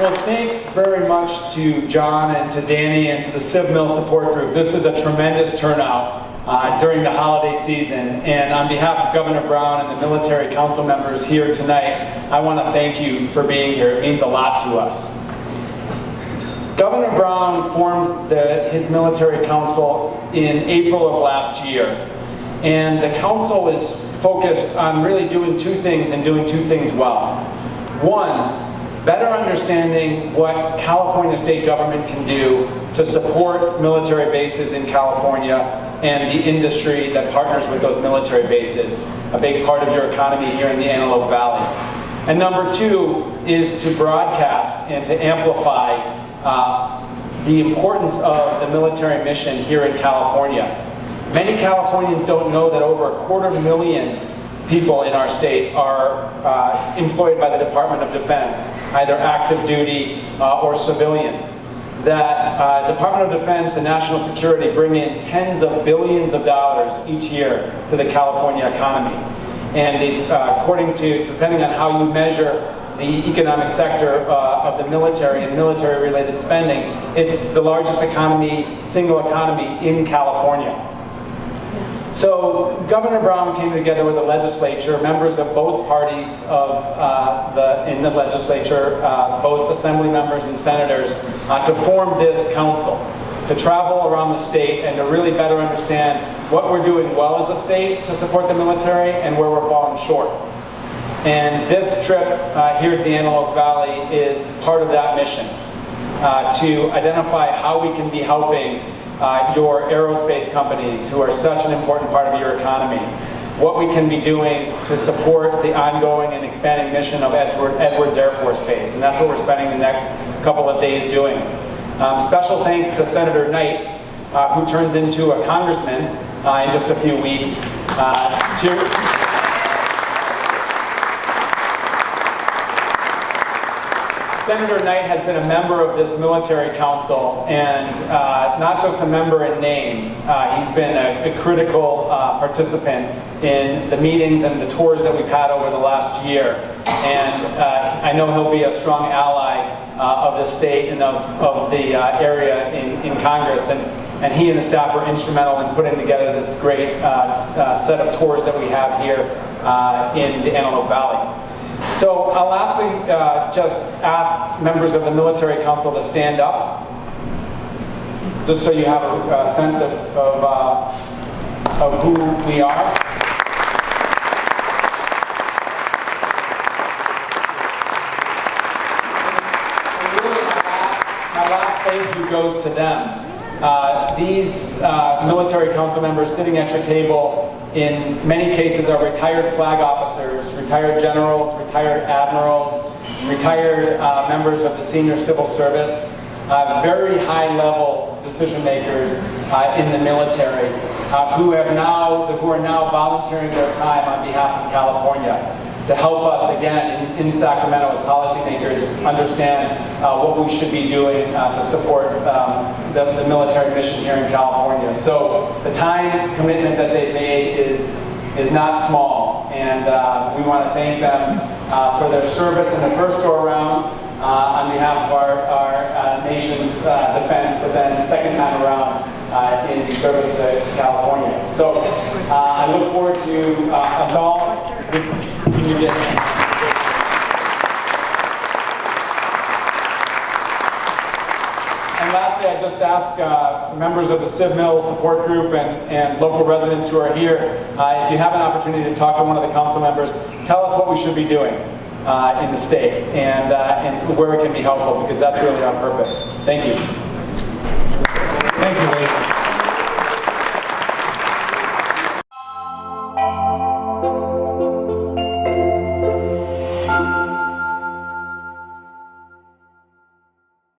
Well, thanks very much to John and to Danny and to the Civ-Mil Support Group. This is a tremendous turnout during the holiday season. And on behalf of Governor Brown and the military council members here tonight, I want to thank you for being here. It means a lot to us. Governor Brown formed his military council in April of last year. And the council is focused on really doing two things and doing two things well. One, better understanding what California state government can do to support military bases in California and the industry that partners with those military bases, a big part of your economy here in the Antelope Valley. And number two is to broadcast and to amplify the importance of the military mission here in California. Many Californians don't know that over 250,000 people in our state are employed by the Department of Defense, either active duty or civilian. That Department of Defense and National Security bring in tens of billions of dollars each year to the California economy. And according to, depending on how you measure the economic sector of the military and military-related spending, it's the largest single economy in California. So Governor Brown came together with the legislature, members of both parties in the legislature, both assembly members and senators, to form this council, to travel around the state and to really better understand what we're doing well as a state to support the military and where we're falling short. And this trip here at the Antelope Valley is part of that mission, to identify how we can be helping your aerospace companies, who are such an important part of your economy, what we can be doing to support the ongoing and expanding mission of Edwards Air Force Base. And that's what we're spending the next couple of days doing. Special thanks to Senator Knight, who turns into a congressman in just a few weeks. Senator Knight has been a member of this military council, and not just a member in name. He's been a critical participant in the meetings and the tours that we've had over the last year. And I know he'll be a strong ally of the state and of the area in Congress. And he and the staff were instrumental in putting together this great set of tours that we have here in the Antelope Valley. So I'll lastly just ask members of the military council to stand up, just so you have a sense of who we are. And really my last thank you goes to them. These military council members sitting at your table in many cases are retired flag officers, retired generals, retired admirals, retired members of the senior civil service, very high-level decision makers in the military who are now volunteering their time on behalf of California to help us again in Sacramento as policymakers understand what we should be doing to support the military mission here in California. So the time commitment that they've made is not small, and we want to thank them for their service in the first go-around on behalf of our nation's defense, but then the second time around in service to California. So I look forward to us all. And lastly, I just ask members of the Civ-Mil Support Group and local residents who are here, if you have an opportunity to talk to one of the council members, tell us what we should be doing in the state and where we can be helpful, because that's really our purpose. Thank you. Thank you, Wade.